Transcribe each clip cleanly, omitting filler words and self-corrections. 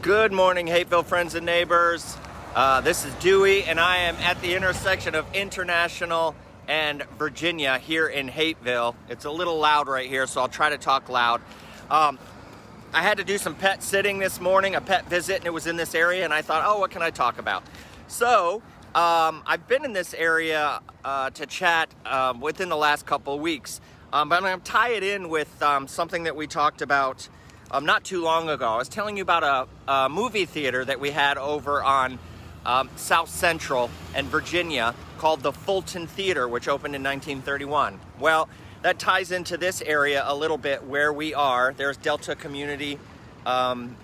Good morning, Hapeville friends and neighbors. This is Dewey, and I am at the intersection of International and Virginia here in Hapeville. It's a little loud right here, so I'll try to talk loud. I had to do some pet sitting this morning, a pet visit, and it was in this area, and I thought, oh, what can I talk about? So, I've been in this area to chat within the last couple of weeks, but I'm going to tie it in with something that we talked about not too long ago. I was telling you about a movie theater that we had over on South Central and Virginia called the Fulton Theater, which opened in 1931. Well, that ties into this area a little bit where we are. There's Delta Community Credit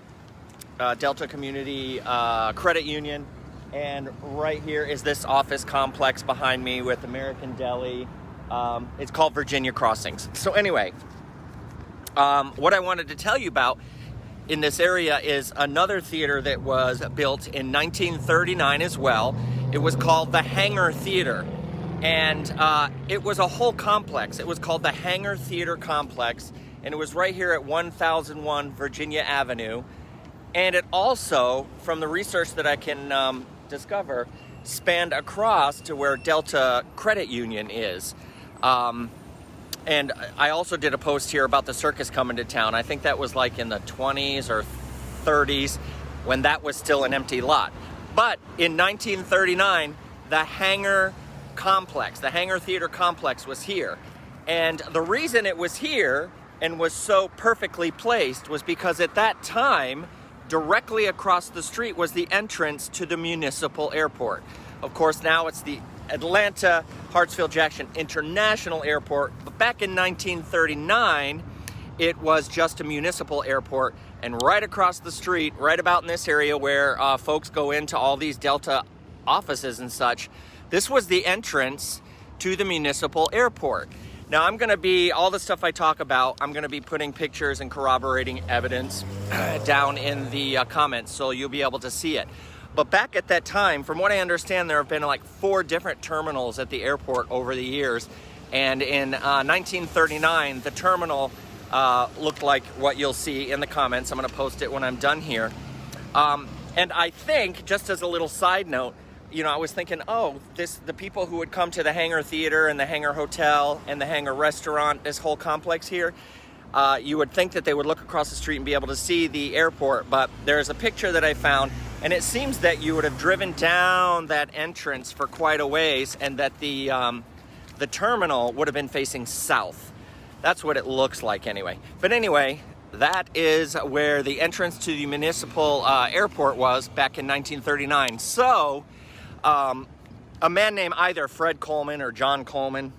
Union, and right here is this office complex behind me with American Deli. It's called Virginia Crossings. So anyway, what I wanted to tell you about in this area is another theater that was built in 1939 as well. It was called the Hangar Theater, and it was a whole complex. It was called the Hangar Theater Complex, and it was right here at 1001 Virginia Avenue. And it also, from the research that I can discover, spanned across to where Delta Credit Union is. And I also did a post here about the circus coming to town. I think that was like in the 20s or 30s when that was still an empty lot. But in 1939, the Hangar Complex, the Hangar Theater Complex was here. And the reason it was here and was so perfectly placed was because at that time, directly across the street was the entrance to the municipal airport. Of course, now it's the Atlanta Hartsfield-Jackson International Airport, but back in 1939, it was just a municipal airport, and right across the street, right about in this area where folks go into all these Delta offices and such, this was the entrance to the municipal airport. Now, I'm going to be, all the stuff I talk about, I'm going to be putting pictures and corroborating evidence down in the comments, so you'll be able to see it. But back at that time, from what I understand, there have been like 4 different terminals at the airport over the years. And in 1939, the terminal looked like what you'll see in the comments. I'm going to post it when I'm done here. And I think, just as a little side note, you know, I was thinking, oh, the people who would come to the Hangar Theater and the Hangar Hotel and the Hangar Restaurant, this whole complex here, you would think that they would look across the street and be able to see the airport. But there's a picture that I found, and it seems that you would have driven down that entrance for quite a ways, and that the terminal would have been facing south. That's what it looks like anyway. But anyway, that is where the entrance to the municipal airport was back in 1939. So, a man named either Fred Coleman or John Coleman,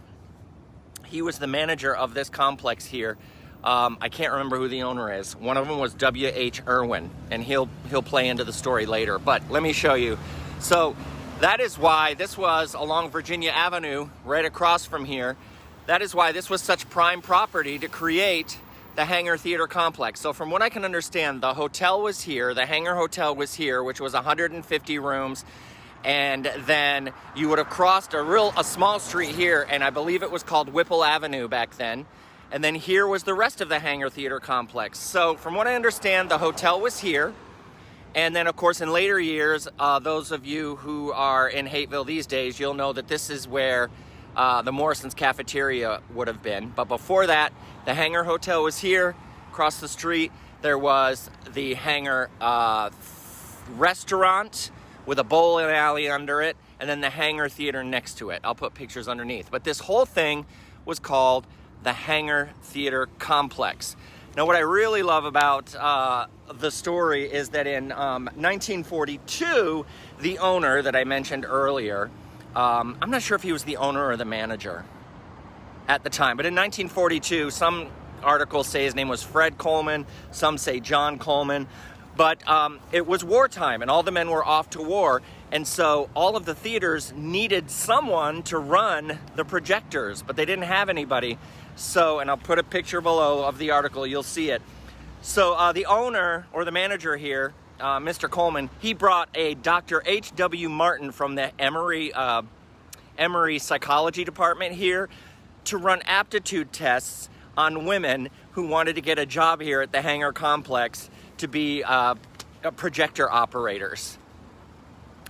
he was the manager of this complex here. I can't remember who the owner is. One of them was W.H. Irwin, and he'll play into the story later. But let me show you. So that is why this was along Virginia Avenue, right across from here. That is why this was such prime property to create the Hangar Theater Complex. So from what I can understand, the hotel was here, the Hangar Hotel was here, which was 150 rooms. And then you would have crossed a small street here, and I believe it was called Whipple Avenue back then. And then here was the rest of the Hangar Theater Complex. So from what I understand, the hotel was here. And then, of course, in later years, those of you who are in Hapeville these days, you'll know that this is where the Morrison's Cafeteria would have been. But before that, the Hangar Hotel was here. Across the street, there was the Hangar Restaurant with a bowling alley under it, and then the Hangar Theater next to it. I'll put pictures underneath. But this whole thing was called the Hangar Theater Complex. Now, what I really love about the story is that in 1942, the owner that I mentioned earlier, I'm not sure if he was the owner or the manager at the time, but in 1942, some articles say his name was Fred Coleman, some say John Coleman, but it was wartime and all the men were off to war, and so all of the theaters needed someone to run the projectors, but they didn't have anybody. So, and I'll put a picture below of the article, you'll see it. So the owner or the manager here, Mr. Coleman, he brought a Dr. H.W. Martin from the Emory Psychology Department here to run aptitude tests on women who wanted to get a job here at the Hangar Complex to be projector operators.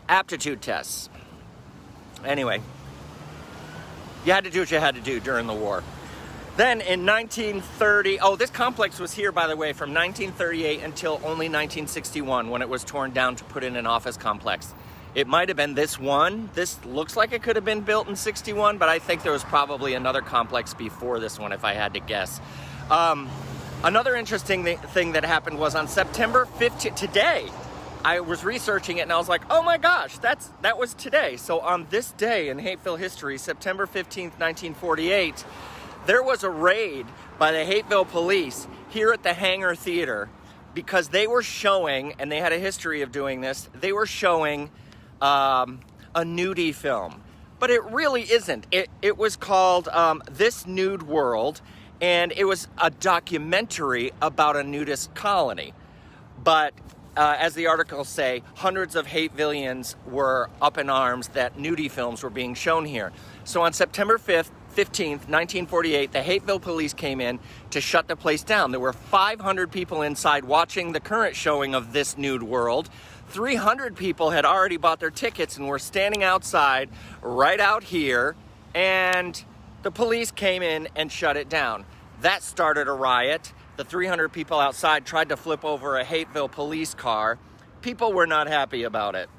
Aptitude tests. Anyway, you had to do what you had to do during the war. Then in 1930, this complex was here, by the way, from 1938 until only 1961 when it was torn down to put in an office complex. It might have been this one. This looks like it could have been built in 61, but I think there was probably another complex before this one, if I had to guess. Another interesting thing that happened was on September 15th, today, I was researching it and I was like, oh my gosh, that was today. So on this day in Hapeville history, September 15th, 1948, there was a raid by the Hapeville police here at the Hangar Theater because they were showing, and they had a history of doing this, they were showing a nudie film. But it really isn't. It was called This Nude World, and it was a documentary about a nudist colony. But as the articles say, hundreds of Hatevillians were up in arms that nudie films were being shown here. So on September 15th, 1948, the Hapeville police came in to shut the place down. There were 500 people inside watching the current showing of This Nude World. 300 people had already bought their tickets and were standing outside right out here, and the police came in and shut it down. That started a riot. The 300 people outside tried to flip over a Hapeville police car. People were not happy about it.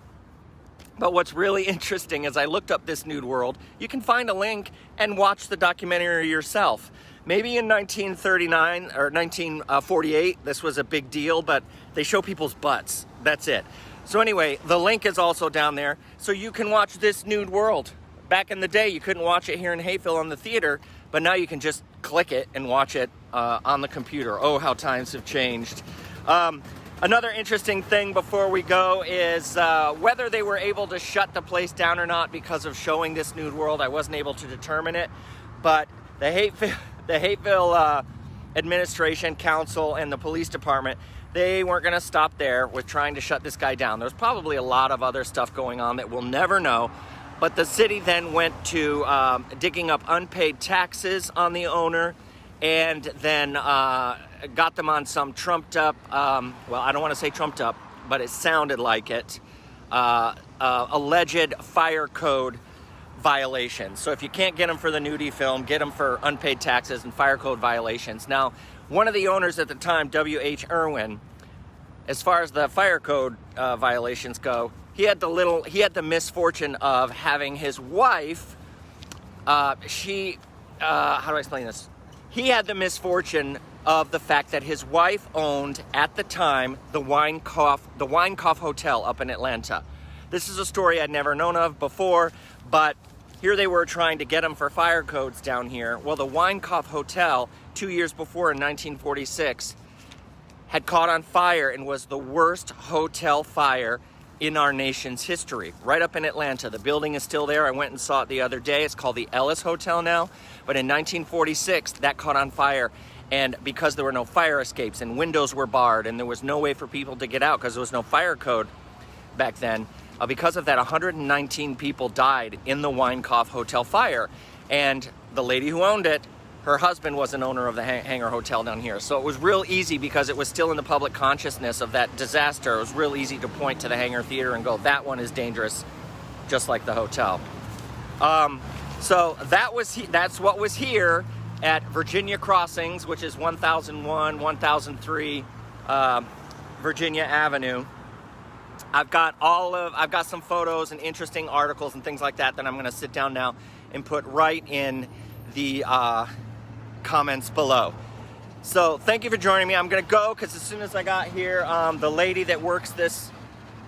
But what's really interesting is I looked up This Nude World. You can find a link and watch the documentary yourself. Maybe in 1939 or 1948, this was a big deal, but they show people's butts. That's it. So anyway, the link is also down there, so you can watch This Nude World. Back in the day, you couldn't watch it here in Hapeville on the theater, but now you can just click it and watch it on the computer. Oh, how times have changed. Another interesting thing before we go is whether they were able to shut the place down or not because of showing This Nude World. I wasn't able to determine it, but the Hapeville administration, council, and the police department, they weren't going to stop there with trying to shut this guy down. There's probably a lot of other stuff going on that we'll never know, but the city then went to digging up unpaid taxes on the owner, and then got them on some trumped up, well, I don't want to say trumped up, but it sounded like it, alleged fire code violations. So if you can't get them for the nudie film, get them for unpaid taxes and fire code violations. Now, one of the owners at the time, W.H. Irwin, as far as the fire code violations go, he had the misfortune of having his wife, how do I explain this? He had the misfortune of the fact that his wife owned, at the time, the Weinkoff Hotel up in Atlanta. This is a story I'd never known of before, but here they were trying to get him for fire codes down here. Well, the Weinkoff Hotel, 2 years before in 1946, had caught on fire and was the worst hotel fire in our nation's history, right up in Atlanta. The building is still there. I went and saw it the other day. It's called the Ellis Hotel now. But in 1946, that caught on fire. And because there were no fire escapes and windows were barred and there was no way for people to get out because there was no fire code back then, because of that, 119 people died in the Weinkoff Hotel fire. And the lady who owned it, her husband was an owner of the Hangar Hotel down here. So it was real easy, because it was still in the public consciousness of that disaster. It was real easy to point to the Hangar Theater and go, that one is dangerous, just like the hotel. So that's what was here at Virginia Crossings, which is 1001, 1003 Virginia Avenue. I've got some photos and interesting articles and things like that I'm going to sit down now and put right in the comments below. So thank you for joining me. I'm going to go because as soon as I got here, the lady that works this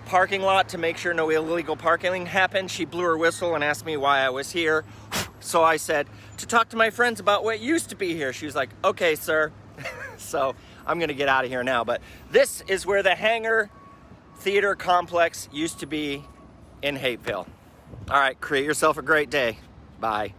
parking lot to make sure no illegal parking happened, she blew her whistle and asked me why I was here. So I said, to talk to my friends about what used to be here. She was like, okay, sir. So I'm going to get out of here now. But this is where the Hangar Theater Complex used to be in Hapeville. All right, create yourself a great day. Bye.